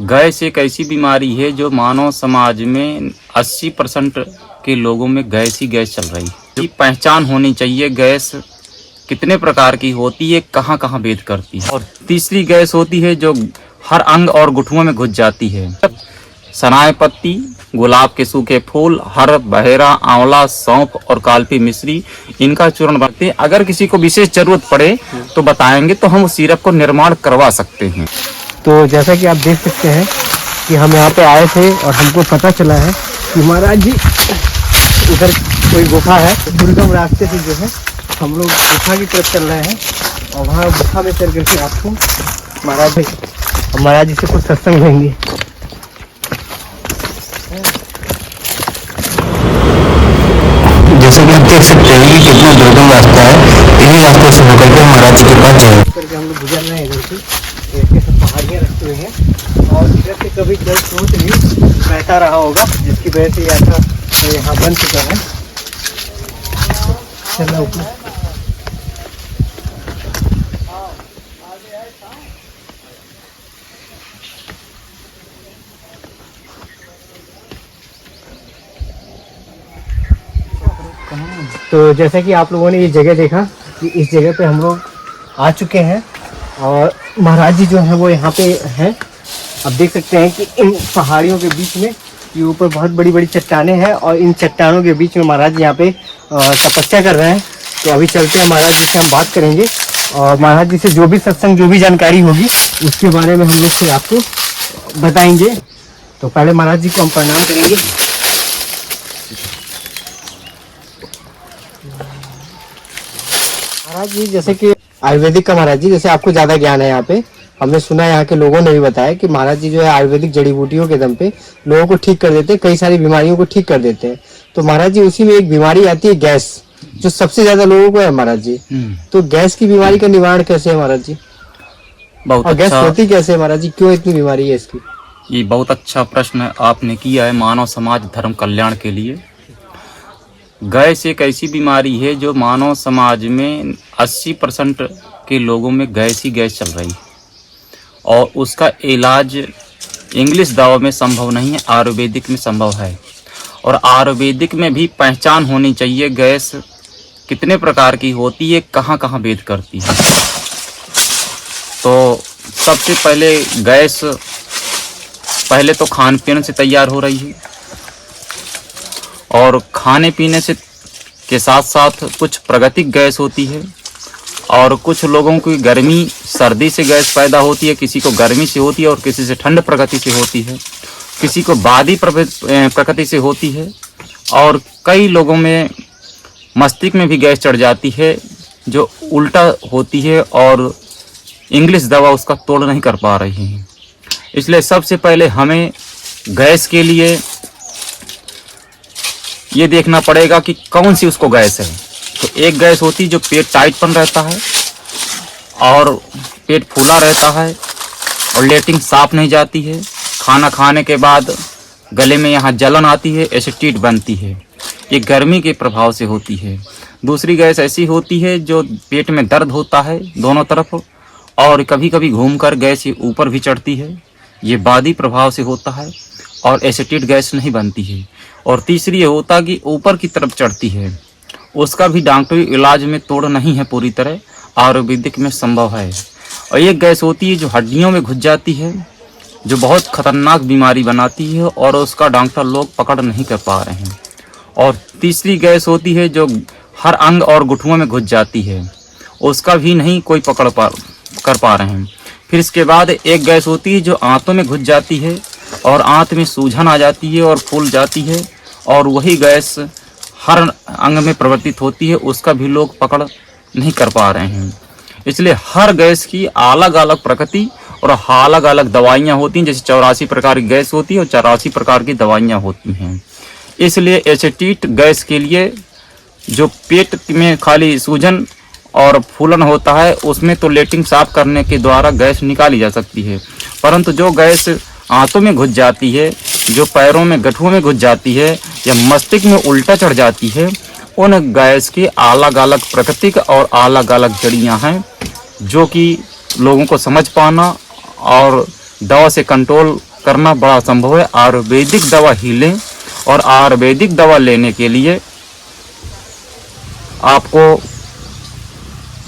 Gas एक ऐसी बीमारी है जो मानव समाज में 80% के लोगों में गैस ही गैस चल रही है। इसकी पहचान होनी चाहिए, गैस कितने प्रकार की होती है, कहाँ कहाँ भेद करती है। और तीसरी गैस होती है जो हर अंग और गुठुओं में घुस जाती है। सनाए पत्ती, गुलाब के सूखे फूल, हर बहेरा, आंवला, सौंफ और कालपी मिश्री, इनका चूर्ण बनाते हैं। अगर किसी को विशेष जरूरत पड़े तो बताएंगे तो हम उस सिरप को निर्माण करवा सकते हैं। तो जैसा कि आप देख सकते हैं कि हम यहाँ पे आए थे और हमको पता चला है कि महाराज जी उधर कोई गुफा है, दुर्गम रास्ते से जो है हम लोग गुफा की तरफ चल रहे हैं और वहाँ गुफा में चल करके आपको महाराज जी से कुछ सत्संग लेंगे। जैसे कि आप देख सकते हैं कि कितना दुर्गम रास्ता है, इन्हीं रास्ते से होकर के महाराज जी के पास जाए करके हम लोग गुजर रहे हैं। इधर से ऐसे सब पहाड़ियाँ रखते हुए हैं और इधर से कभी जल स्रोत भी बहता रहा होगा, जिसकी वजह से ऐसा यहाँ बन चुका है। चलना ऊपर। तो जैसा कि आप लोगों ने ये जगह देखा कि इस जगह पे हम लोग आ चुके हैं और महाराज जी जो है वो यहाँ पे हैं। आप देख सकते हैं कि इन पहाड़ियों के बीच में ये ऊपर बहुत बड़ी बड़ी चट्टानें हैं और इन चट्टानों के बीच में महाराज जी यहाँ पे तपस्या कर रहे हैं। तो अभी चलते हैं, महाराज जी से हम बात करेंगे और महाराज जी से जो भी सत्संग, जो भी जानकारी होगी उसके बारे में हम लोग फिर आपको बताएंगे। तो पहले महाराज जी को हम प्रणाम करेंगे। महाराज जी जैसे कि आयुर्वेदिक का महाराज जी, जैसे आपको ज्यादा ज्ञान है यहाँ पे, हमने सुना है, यहाँ के लोगों ने भी बताया कि महाराज जी जो है आयुर्वेदिक जड़ी बूटियों के दम पे लोगों को ठीक कर देते हैं, कई सारी बीमारियों को ठीक कर देते हैं। तो महाराज जी उसी में एक बीमारी आती है गैस, जो सबसे ज्यादा लोगों को है महाराज जी। तो गैस की बीमारी का निवारण कैसे है महाराज जी? बहुत और गैस अच्छा, होती कैसे है महाराज जी, क्यों इतनी बीमारी है इसकी? ये बहुत अच्छा प्रश्न आपने किया है मानव समाज धर्म कल्याण के लिए। गैस एक ऐसी बीमारी है जो मानव समाज में 80% के लोगों में गैस ही गैस चल रही है और उसका इलाज इंग्लिश दवा में संभव नहीं है, आयुर्वेदिक में संभव है। और आयुर्वेदिक में भी पहचान होनी चाहिए, गैस कितने प्रकार की होती है, कहाँ कहाँ भेद करती है। तो सबसे पहले गैस पहले तो खान पीने से तैयार हो रही है और खाने पीने से के साथ साथ कुछ प्राकृतिक गैस होती है और कुछ लोगों की गर्मी सर्दी से गैस पैदा होती है, किसी को गर्मी से होती है और किसी से ठंड प्रकृति से होती है, किसी को बादी प्रकृति से होती है और कई लोगों में मस्तिष्क में भी गैस चढ़ जाती है जो उल्टा होती है और इंग्लिश दवा उसका तोड़ नहीं कर पा रही है। इसलिए सबसे पहले हमें गैस के लिए ये देखना पड़ेगा कि कौन सी उसको गैस है। तो एक गैस होती है जो पेट टाइटपन रहता है और पेट फूला रहता है और लेटरिन साफ नहीं जाती है, खाना खाने के बाद गले में यहाँ जलन आती है, एसिडिटी बनती है, ये गर्मी के प्रभाव से होती है। दूसरी गैस ऐसी होती है जो पेट में दर्द होता है दोनों तरफ और कभी कभी घूमकर गैस ये ऊपर भी चढ़ती है, ये बादी प्रभाव से होता है और एसिडिटी गैस नहीं बनती है। और तीसरी ये होता कि ऊपर की तरफ चढ़ती है, उसका भी डॉक्टरी इलाज में तोड़ नहीं है पूरी तरह, आयुर्वेदिक में संभव है। और एक गैस होती है जो हड्डियों में घुस जाती है, जो बहुत खतरनाक बीमारी बनाती है और उसका डॉक्टर लोग पकड़ नहीं कर पा रहे हैं। और तीसरी गैस होती है जो हर अंग और गुठुओं में घुस जाती है, उसका भी नहीं कोई पकड़ कर पा रहे हैं। फिर इसके बाद एक गैस होती है जो आंतों में घुस जाती है और आंत में सूजन आ जाती है और फूल जाती है और वही गैस हर अंग में प्रवर्तित होती है, उसका भी लोग पकड़ नहीं कर पा रहे हैं। इसलिए हर गैस की अलग अलग प्रकृति और अलग अलग दवाइयाँ होती हैं, जैसे 84 प्रकार की गैस होती है और 84 प्रकार की दवाइयाँ होती हैं। इसलिए एसिडिटी गैस के लिए जो पेट में खाली सूजन और फूलन होता है उसमें तो लेटरिन साफ करने के द्वारा गैस निकाली जा सकती है, परंतु जो गैस आंतों में घुस जाती है, जो पैरों में गठुओं में घुस जाती है या मस्तिष्क में उल्टा चढ़ जाती है, उन गैस की अलग अलग प्राकृतिक और अलग अलग जड़ियाँ हैं जो कि लोगों को समझ पाना और दवा से कंट्रोल करना बड़ा संभव है। आयुर्वेदिक दवा ही लें, और आयुर्वेदिक दवा लेने के लिए आपको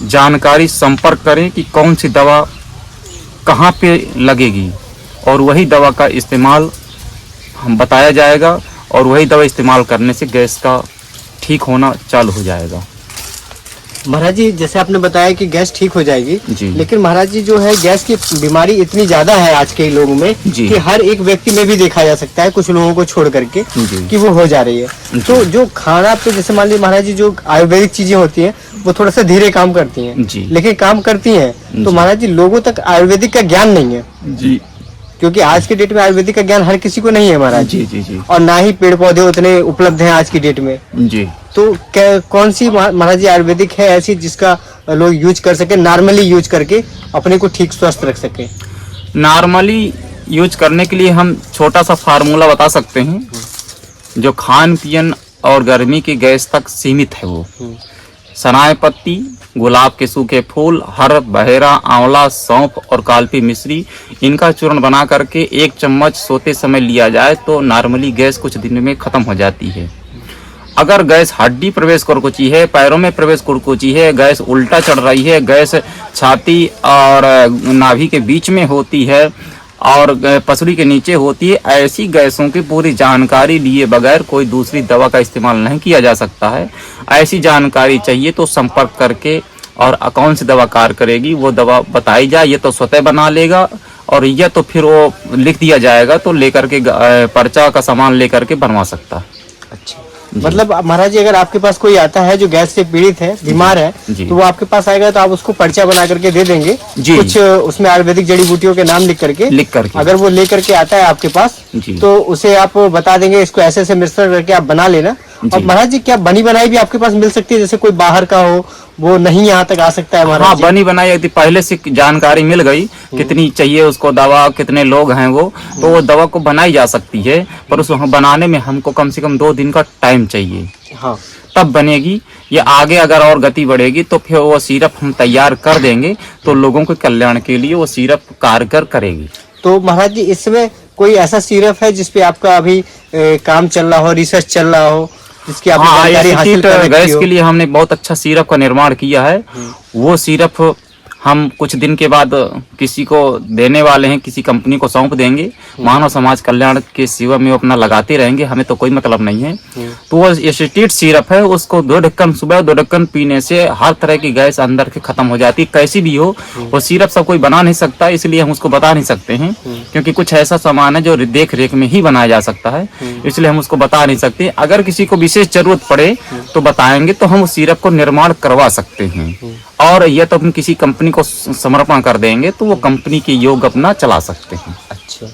जानकारी संपर्क करें कि कौन सी दवा कहाँ पे लगेगी, और वही दवा का इस्तेमाल हम बताया जाएगा, और वही दवा इस्तेमाल करने से गैस का ठीक होना चालू हो जाएगा। महाराज जी जैसे आपने बताया कि गैस ठीक हो जाएगी, जी। लेकिन महाराज जी जो है गैस की बीमारी इतनी ज्यादा है आज के लोगों में जी। कि हर एक व्यक्ति में भी देखा जा सकता है, कुछ लोगों को छोड़ करके, जी। कि वो हो जा रही है। तो जो खाना पे जैसे मान लीजिए महाराज जी जो आयुर्वेदिक चीजें होती हैं वो थोड़ा सा धीरे काम करती हैं, जी। लेकिन काम करती हैं। तो जी। महाराज जी लोगों तक आयुर्वेदिक का ज्ञान नहीं है, जी क्योंकि आज के डेट में आयुर्वेदिक का ज्ञान हर किसी को नहीं है महाराज जी जी जी और ना ही पेड़ पौधे उतने उपलब्ध हैं आज की डेट में। जी। तो क्या कौन सी महाराज जी आयुर्वेदिक है ऐसी जिसका लोग यूज कर सके, नॉर्मली यूज करके अपने को ठीक स्वस्थ रख सके? नॉर्मली यूज करने के लिए हम छोटा सा फार्मूला बता सकते हैं, जो खान पियन और गर्मी की गैस तक सीमित है। वो सनाए पत्ती, गुलाब के सूखे फूल, हर, बहेरा, आंवला, सौंफ और कालपी मिश्री, इनका चूर्ण बना करके 1 चम्मच सोते समय लिया जाए तो नॉर्मली गैस कुछ दिन में खत्म हो जाती है। अगर गैस हड्डी प्रवेश कुरकुची है, पैरों में प्रवेश कुरकुची है, गैस उल्टा चढ़ रही है, गैस छाती और नाभि के बीच में होती है और पसली के नीचे होती है, ऐसी गैसों की पूरी जानकारी लिए बगैर कोई दूसरी दवा का इस्तेमाल नहीं किया जा सकता है। ऐसी जानकारी चाहिए तो संपर्क करके, और कौन सी दवा कार्य करेगी वो दवा बताई जाए, ये तो स्वतः बना लेगा, और यह तो फिर वो लिख दिया जाएगा तो लेकर के पर्चा का सामान लेकर के बनवा सकता है। अच्छा, मतलब महाराज जी अगर आपके पास कोई आता है जो गैस से पीड़ित है, बीमार है, जी। तो वो आपके पास आएगा तो आप उसको पर्चा बना करके दे देंगे, जी। कुछ उसमें आयुर्वेदिक जड़ी बूटियों के नाम लिख करके अगर वो लेकर के आता है आपके पास, जी। तो उसे आप बता देंगे इसको ऐसे ऐसे मिश्रण करके आप बना लेना। और महाराज जी क्या बनी बनाई भी आपके पास मिल सकती है? जैसे कोई बाहर का हो वो नहीं यहाँ तक आ सकता है महाराज हाँ, जी? बनी बनाई यदि पहले से जानकारी मिल गई कितनी चाहिए उसको दवा, कितने लोग हैं वो, तो वो दवा को बनाई जा सकती है, पर उस बनाने में हमको कम से कम 2 दिन का टाइम चाहिए, हाँ। तब बनेगी। ये आगे अगर और गति बढ़ेगी तो फिर वो सिरप हम तैयार कर देंगे, तो लोगों के कल्याण के लिए वो सिरप कारगर करेगी। तो महाराज जी इसमें कोई ऐसा सिरप है जिसपे आपका अभी काम चल रहा हो, रिसर्च चल रहा हो, जिसकी आप हाँ, जानकारी हासिल कर रखी गैस हो? के लिए हमने बहुत अच्छा सिरप का निर्माण किया है। वो सिरप हम कुछ दिन के बाद किसी को देने वाले हैं, किसी कंपनी को सौंप देंगे। मानव समाज कल्याण के सेवा में वो अपना लगाते रहेंगे, हमें तो कोई मतलब नहीं है। तो वो एसिटेट सिरप है, उसको 2 ढक्कन सुबह 2 ढक्कन पीने से हर तरह की गैस अंदर के खत्म हो जाती है, कैसी भी हो। वो सिरप सब कोई बना नहीं सकता, इसलिए हम उसको बता नहीं सकते हैं, क्योंकि कुछ ऐसा सामान है जो देख रेख में ही बनाया जा सकता है, इसलिए हम उसको बता नहीं सकते। अगर किसी को विशेष जरूरत पड़े तो बताएंगे, तो हम उस सिरप को निर्माण करवा सकते हैं, और यह तो हम किसी कंपनी को समर्पण कर देंगे तो वो कंपनी के योग अपना चला सकते हैं। अच्छा,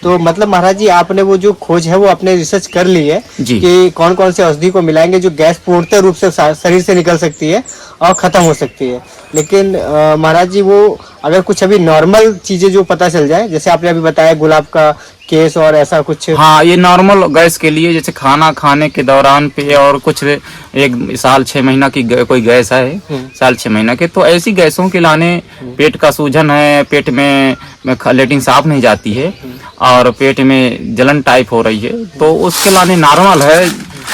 तो मतलब महाराज जी आपने वो जो खोज है वो आपने रिसर्च कर ली है जी। कि कौन कौन से औषधि को मिलाएंगे जो गैस पूर्णतः रूप से शरीर से निकल सकती है और खत्म हो सकती है। लेकिन महाराज जी वो अगर कुछ अभी नॉर्मल चीजें जो पता चल जाए, जैसे आपने अभी बताया गुलाब का केस और ऐसा कुछ, हाँ, ये नॉर्मल गैस के लिए, जैसे खाना खाने के दौरान पे और कुछ 1 साल 6 महीना की कोई गैस है, साल 6 महीना के, तो ऐसी गैसों के लाने, पेट का सूजन है, पेट में लेटिंग साफ नहीं जाती है और पेट में जलन टाइप हो रही है, तो उसके लाने नॉर्मल है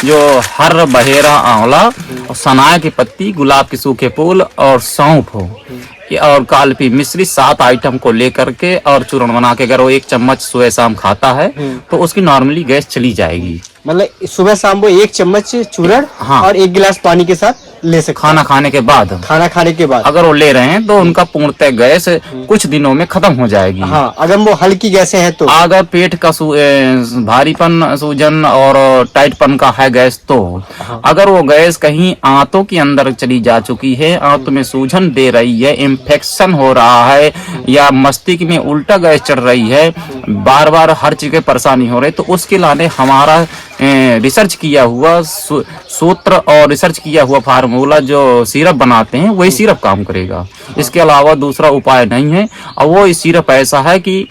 जो हर, बहेरा, आंवला और सनाए की पत्ती, गुलाब के सूखे फूल और सौंफ हो और कालपी मिश्री 7 आइटम को लेकर के और चूर्ण बना के अगर वो 1 चम्मच सुबह शाम खाता है तो उसकी नॉर्मली गैस चली जाएगी। मतलब सुबह शाम वो 1 चम्मच चूर्ण हाँ। और 1 गिलास पानी के साथ ले सकते हैं। खाना खाने के बाद, खाना खाने के बाद अगर वो ले रहे हैं तो उनका पूर्णतः गैस कुछ दिनों में खत्म हो जाएगी। हाँ, अगर वो हल्की गैसें हैं तो। अगर पेट का भारीपन, सूजन और टाइटपन का है गैस, तो अगर वो गैस कहीं आंतों के अंदर चली जा चुकी है, आंतों में सूजन दे रही है, इन्फेक्शन हो रहा है, या मस्तिष्क में उल्टा गैस चढ़ रही है, बार बार हर चीज की परेशानी हो रही है, तो उसके लाने हमारा रिसर्च किया हुआ सूत्र और रिसर्च किया हुआ फार्मूला जो सिरप बनाते हैं वही सिरप काम करेगा। इसके अलावा दूसरा उपाय नहीं है। और वो सिरप ऐसा है कि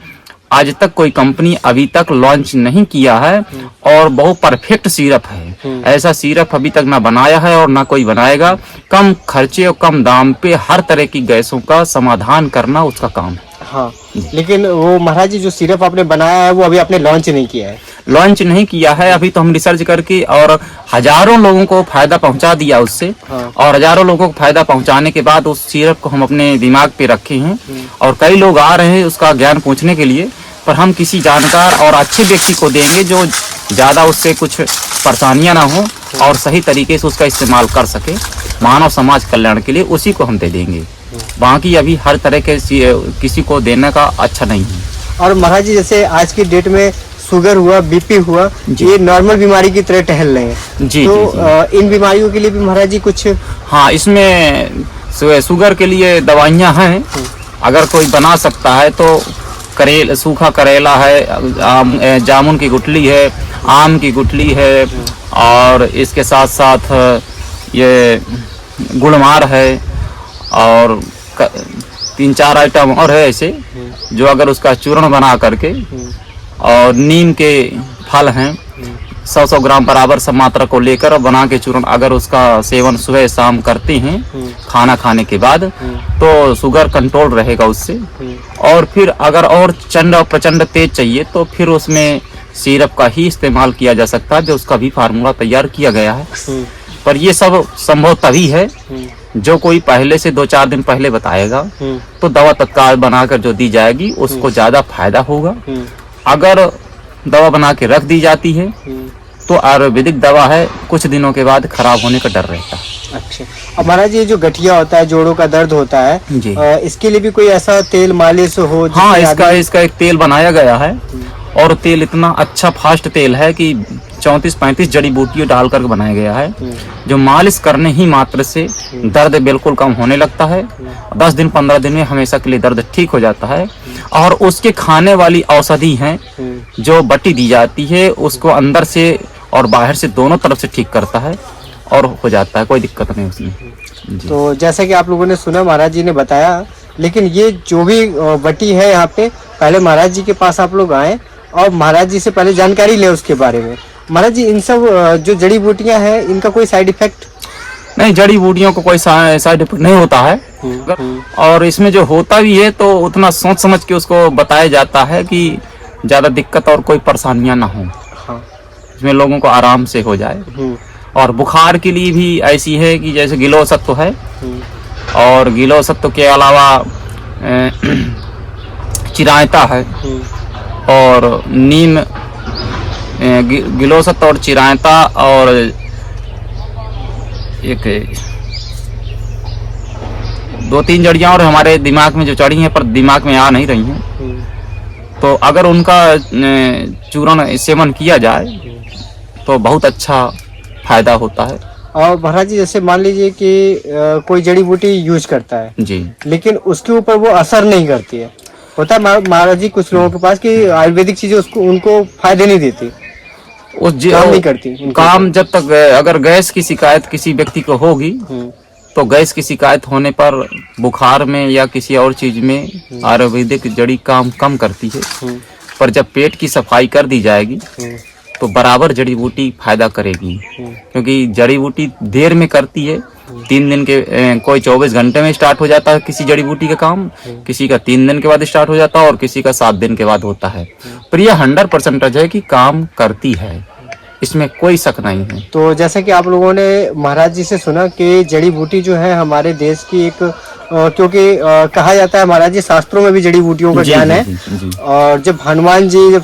आज तक कोई कंपनी अभी तक लॉन्च नहीं किया है और बहुत परफेक्ट सिरप है। ऐसा सिरप अभी तक ना बनाया है और ना कोई बनाएगा। कम खर्चे और कम दाम पे हर तरह की गैसों का समाधान करना उसका काम है। हाँ, लेकिन वो महाराज जी जो सिरप आपने बनाया है वो अभी आपने लॉन्च नहीं किया है। लॉन्च नहीं किया है अभी, तो हम रिसर्च करके और हजारों लोगों को फायदा पहुंचा दिया उससे। हाँ। और हजारों लोगों को फायदा पहुंचाने के बाद उस सिरप को हम अपने दिमाग पे रखे हैं और कई लोग आ रहे हैं उसका ज्ञान पूछने के लिए, पर हम किसी जानकार और अच्छे व्यक्ति को देंगे जो ज्यादा उससे कुछ परेशानियां ना हो और सही तरीके से उसका इस्तेमाल कर सके मानव समाज कल्याण के लिए, उसी को हम दे देंगे। बाकी अभी हर तरह के किसी को देने का अच्छा नहीं है। और महाराज जी जैसे आज की डेट में शुगर हुआ, बीपी हुआ, ये नॉर्मल बीमारी की तरह टहल रहे हैं। जी, तो जी, जी। इन बीमारियों के लिए भी महाराज जी कुछ? हाँ, इसमें शुगर के लिए दवाइयाँ हैं। अगर कोई बना सकता है तो सूखा करेला है, जामुन की गुठली है, आम की गुठली है, और इसके साथ साथ ये गुड़मार है, और 3-4 आइटम और है ऐसे, जो अगर उसका चूर्ण बना करके, और नीम के फल हैं 100-100 ग्राम बराबर सब मात्रा को लेकर बना के चूर्ण, अगर उसका सेवन सुबह शाम करते हैं खाना खाने के बाद, तो शुगर कंट्रोल रहेगा उससे। और फिर अगर और प्रचंड तेज चाहिए तो फिर उसमें सिरप का ही इस्तेमाल किया जा सकता है, जो उसका भी फार्मूला तैयार किया गया है। पर ये सब संभव तभी है जो कोई पहले से 2-4 दिन पहले बताएगा, तो दवा तत्काल बनाकर जो दी जाएगी उसको ज्यादा फायदा होगा। अगर दवा बना के रख दी जाती है तो आयुर्वेदिक दवा है, कुछ दिनों के बाद खराब होने का डर रहता है। अच्छा, अब महाराज ये जो गठिया होता है, जोड़ों का दर्द होता है जी, इसके लिए भी कोई ऐसा तेल मालिश हो? हाँ, इसका एक तेल बनाया गया है, और तेल इतना अच्छा फास्ट तेल है कि 34-35 जड़ी बूटियां डालकर बनाया गया है, जो मालिश करने ही मात्र से दर्द बिल्कुल कम होने लगता है। 10 दिन 15 दिन में हमेशा के लिए दर्द ठीक हो जाता है। और उसके खाने वाली औषधि हैं जो बटी दी जाती है, उसको अंदर से और बाहर से दोनों तरफ से ठीक करता है और हो जाता है, कोई दिक्कत नहीं उसमें। जी। तो जैसा कि आप लोगों ने सुना, महाराज जी ने बताया, लेकिन ये जो भी बटी है यहाँ पे, पहले महाराज जी के पास आप लोग आए और महाराज जी से पहले जानकारी ले उसके बारे में। महाराज जी, इन सब जो जड़ी बूटियां हैं, इनका कोई साइड इफेक्ट? नहीं, जड़ी बूटियों को कोई साइड इफेक्ट नहीं होता है। और इसमें जो होता भी है तो उतना सोच समझ के उसको बताया जाता है कि ज्यादा दिक्कत और कोई परेशानियां ना हो। हाँ। इसमें लोगों को आराम से हो जाए। और बुखार के लिए भी ऐसी है कि जैसे गिलो सत्व है, और गिलो सत्व के अलावा चिरायता है, और नीम, गिलो सत्व और चिरायता, और एक 2-3 जड़ियां और हमारे दिमाग में जो चढ़ी हैं पर दिमाग में आ नहीं रही हैं, तो अगर उनका चूर्ण सेवन किया जाए तो बहुत अच्छा फायदा होता है। और महाराज जी जैसे मान लीजिए कि कोई जड़ी बूटी यूज करता है जी, लेकिन उसके ऊपर वो असर नहीं करती है, होता है महाराज जी कुछ लोगों के पास कि आयुर्वेदिक चीजें उनको फायदे नहीं देती, काम नहीं करती काम। जब तक अगर गैस की शिकायत किसी व्यक्ति को होगी तो गैस की शिकायत होने पर बुखार में या किसी और चीज में आयुर्वेदिक जड़ी काम कम करती है। पर जब पेट की सफाई कर दी जाएगी तो बराबर जड़ी बूटी फायदा करेगी, क्योंकि जड़ी बूटी देर में करती है। 3 दिन के कोई 24 घंटे में स्टार्ट हो जाता है किसी जड़ी बूटी का काम, किसी का 3 दिन के बाद स्टार्ट हो जाता है, और किसी का 7 दिन के बाद होता है। पर यह 100% है कि काम करती है, इसमें कोई शक नहीं है। तो जैसा कि आप लोगों ने महाराज जी से सुना कि जड़ी बूटी जो है हमारे देश की एक क्योंकि कहा जाता है महाराज जी शास्त्रों में भी जड़ी बूटियों का ज्ञान है। जी। और जब हनुमान जी, जब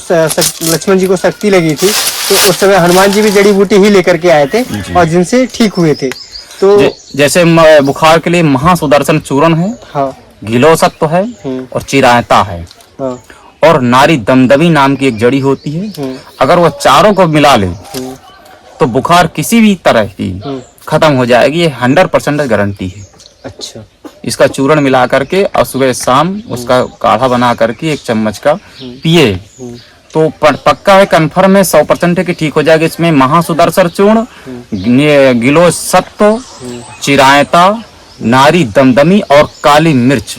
लक्ष्मण जी को शक्ति लगी थी तो उस समय हनुमान जी भी जड़ी बूटी ही लेकर के आए थे और जिनसे ठीक हुए थे। तो जैसे बुखार के लिए महासुदर्शन चूर्ण है, हाँ, गिलो सत्व है, और चिरायता है, हाँ, और नारी दमदमी नाम की एक जड़ी होती है। अगर वह चारों को मिला ले तो बुखार किसी भी तरह की खत्म हो जाएगी, ये 100% गारंटी है। अच्छा, इसका चूर्ण मिला करके और सुबह शाम उसका काढ़ा बना करके 1 चम्मच का पिए तो पक्का है, कंफर्म है, 100% है कि ठीक हो जाएगा। इसमें महासुदर्शन चूर्ण, गिलो सत्व, चिरायता, नारी दमदमी और काली मिर्च,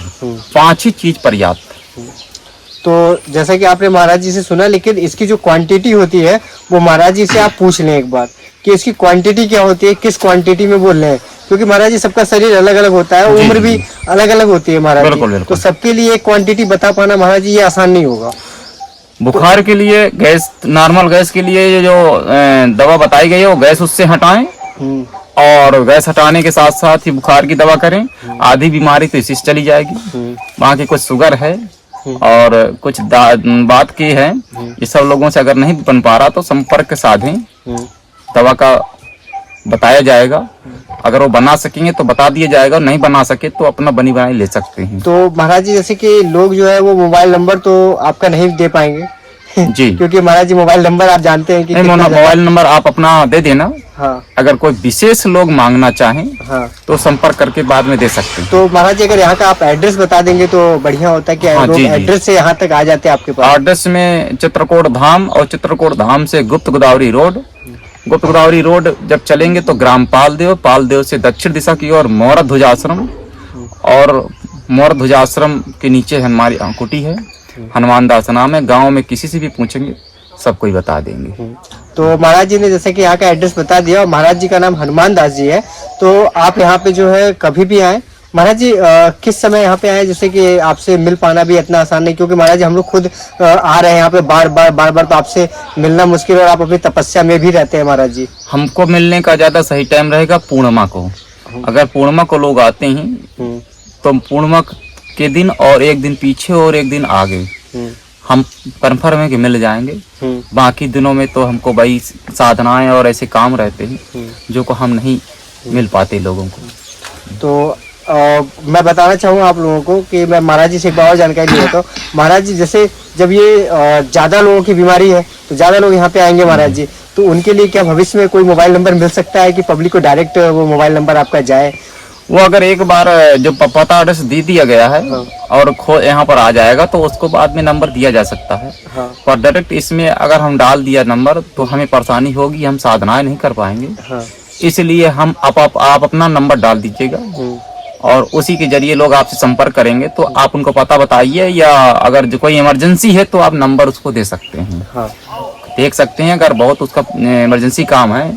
5 ही चीज पर्याप्त। तो जैसा कि आपने महाराज जी से सुना, लेकिन इसकी जो क्वांटिटी होती है वो महाराज जी से आप पूछ लें एक बार कि इसकी क्वांटिटी क्या होती है, किस क्वांटिटी में बोल रहे हैं, क्योंकि महाराज जी सबका शरीर अलग अलग होता है, जी, उम्र जी, भी जी। अलग अलग होती है महाराज बिल्कुल, जी। बिल्कुल। तो सबके लिए एक क्वांटिटी बता पाना महाराज जी ये आसान नहीं होगा। बुखार के लिए गैस, नॉर्मल गैस के लिए ये जो दवा बताई गई है वो गैस उससे हटाएं, हम्म, और गैस हटाने के साथ साथ ही बुखार की दवा करें। आधी बीमारी तो इसी से चली जाएगी। बाकी कुछ शुगर है और कुछ बात की है, ये सब लोगों से अगर नहीं बन पा रहा तो संपर्क साधें, दवा का बताया जाएगा। अगर वो बना सकेंगे तो बता दिया जाएगा, नहीं बना सके तो अपना बनी बनाई ले सकते हैं। तो महाराज जी जैसे कि लोग जो है वो मोबाइल नंबर तो आपका नहीं दे पाएंगे जी, क्योंकि महाराज जी मोबाइल नंबर आप जानते हैं कि नहीं, कितना ज्यादा- मोबाइल नंबर आप अपना दे देना। हाँ अगर कोई विशेष लोग मांगना चाहें हाँ। तो संपर्क करके बाद में दे सकते हैं। तो महाराज जी अगर यहाँ का आप एड्रेस बता देंगे तो बढ़िया होता है कि हाँ, लोग जी, जी। एड्रेस से यहाँ तक आ जाते हैं आपके पास। एड्रेस में चित्रकूट धाम, और चित्रकूट धाम से गुप्त गोदावरी रोड, गुप्त गोदावरी रोड जब चलेंगे तो ग्राम पालदेव, पालदेव से दक्षिण दिशा की ओर मोर ध्वजाश्रम, और मोर ध्वजाश्रम के नीचे हमारी कुटी है, हनुमान दास नाम है। गांव में किसी से भी पूछेंगे सब कोई बता देंगे। तो महाराज जी ने जैसे कि यहाँ का एड्रेस बता दिया, और महाराज जी का नाम हनुमान दास जी है। तो आप यहाँ पे जो है कभी भी आए महाराज जी, किस समय यहाँ पे आए, जैसे कि आपसे मिल पाना भी इतना आसान नहीं, क्योंकि महाराज जी हम लोग खुद आ रहे हैं यहाँ पे बार बार तो आपसे मिलना मुश्किल है, और आप अपनी तपस्या में भी रहते हैं महाराज जी। हमको मिलने का ज्यादा सही टाइम रहेगा पूर्णिमा को। अगर पूर्णिमा को लोग आते हैं तो पूर्णिमा के दिन और एक दिन पीछे और एक दिन आगे हम कन्फर्म है कि मिल जाएंगे। बाकी दिनों में तो हमको भाई साधनाएं और ऐसे काम रहते हैं जो को हम नहीं मिल पाते लोगों को। तो मैं बताना चाहूँगा आप लोगों को कि मैं महाराज जी से एक बार और जानकारी ले लेता हूँ। महाराज जी जैसे जब ये ज़्यादा लोगों की बीमारी है तो ज़्यादा लोग यहाँ पे आएंगे महाराज जी, तो उनके लिए क्या भविष्य में कोई मोबाइल नंबर मिल सकता है कि पब्लिक को डायरेक्ट वो मोबाइल नंबर आपका जाए? वो अगर एक बार जो पता एड्रेस दे दिया गया है और यहाँ पर आ जाएगा तो उसको बाद में नंबर दिया जा सकता है। हाँ। पर डायरेक्ट इसमें अगर हम डाल दिया नंबर तो हमें परेशानी होगी, हम साधनाएं नहीं कर पाएंगे। हाँ। इसलिए हम आप अपना नंबर डाल दीजिएगा और उसी के जरिए लोग आपसे संपर्क करेंगे। तो आप उनको पता बताइए, या अगर जो कोई इमरजेंसी है तो आप नंबर उसको दे सकते हैं। हाँ। देख सकते हैं अगर बहुत उसका इमरजेंसी काम है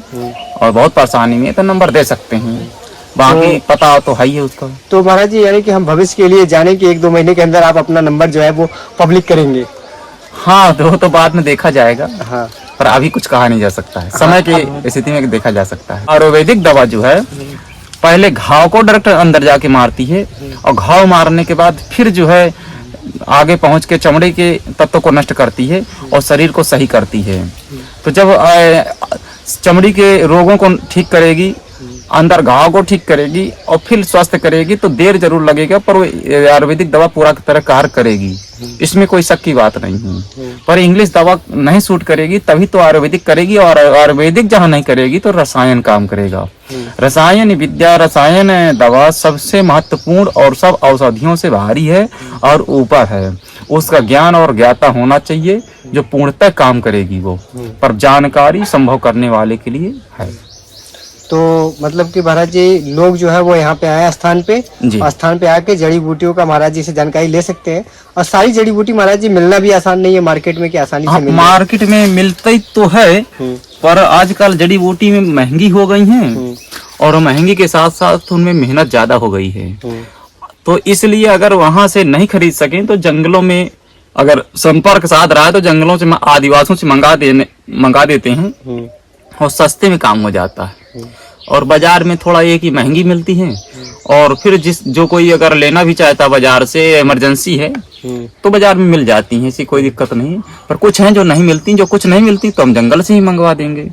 और बहुत परेशानी में है तो नंबर दे सकते हैं। बाकी पता तो है ही है उसका। तो महाराज जी यानी कि हम भविष्य के लिए जाने कि 1-2 महीने के अंदर आप अपना नंबर जो है वो पब्लिक करेंगे? हाँ, तो बाद में देखा जाएगा। हाँ। पर अभी कुछ कहा नहीं जा सकता है, समय की स्थिति में देखा जा सकता है। आयुर्वेदिक दवा जो है पहले घाव को डायरेक्ट अंदर जाके मारती है, और घाव मारने के बाद फिर जो है आगे पहुंच के चमड़े के तत्व को नष्ट करती है और शरीर को सही करती है। तो जब चमड़ी के रोगों को ठीक करेगी, अंदर घाव को ठीक करेगी और फिर स्वस्थ करेगी, तो देर जरूर लगेगा पर वो आयुर्वेदिक दवा पूरा तरह कार्य करेगी, इसमें कोई शक की बात नहीं है। पर इंग्लिश दवा नहीं सूट करेगी तभी तो आयुर्वेदिक करेगी, और आयुर्वेदिक जहाँ नहीं करेगी तो रसायन काम करेगा। रसायन विद्या, रसायन दवा सबसे महत्वपूर्ण और सब औषधियों से भारी है और ऊपर है। उसका ज्ञान और ज्ञाता होना चाहिए जो पूर्णतः काम करेगी वो, पर जानकारी संभव करने वाले के लिए है। तो मतलब कि महाराज जी लोग जो है वो यहाँ पे आए स्थान पे, जी। और स्थान पे आके जड़ी बूटियों का महाराज जी से जानकारी ले सकते हैं। और सारी जड़ी बूटी महाराज जी मिलना भी आसान नहीं है मार्केट में कि आसानी से मिल जाए। मार्केट में मिलती तो है पर आजकल जड़ी बूटी में महंगी हो गई हैं, और महंगी के साथ साथ उनमें मेहनत ज्यादा हो गई है। तो इसलिए अगर वहां से नहीं खरीद सकें तो जंगलों में अगर संपर्क साध रहा है तो जंगलों से आदिवासियों से मंगा देते हैं और सस्ते में काम हो जाता है। और बाजार में थोड़ा ये कि महंगी मिलती है, और फिर जो कोई अगर लेना भी चाहता बाजार से, इमरजेंसी है तो बाजार में मिल जाती हैं, ऐसी कोई दिक्कत नहीं है। पर कुछ हैं जो नहीं मिलती, जो कुछ नहीं मिलती तो हम जंगल से ही मंगवा देंगे।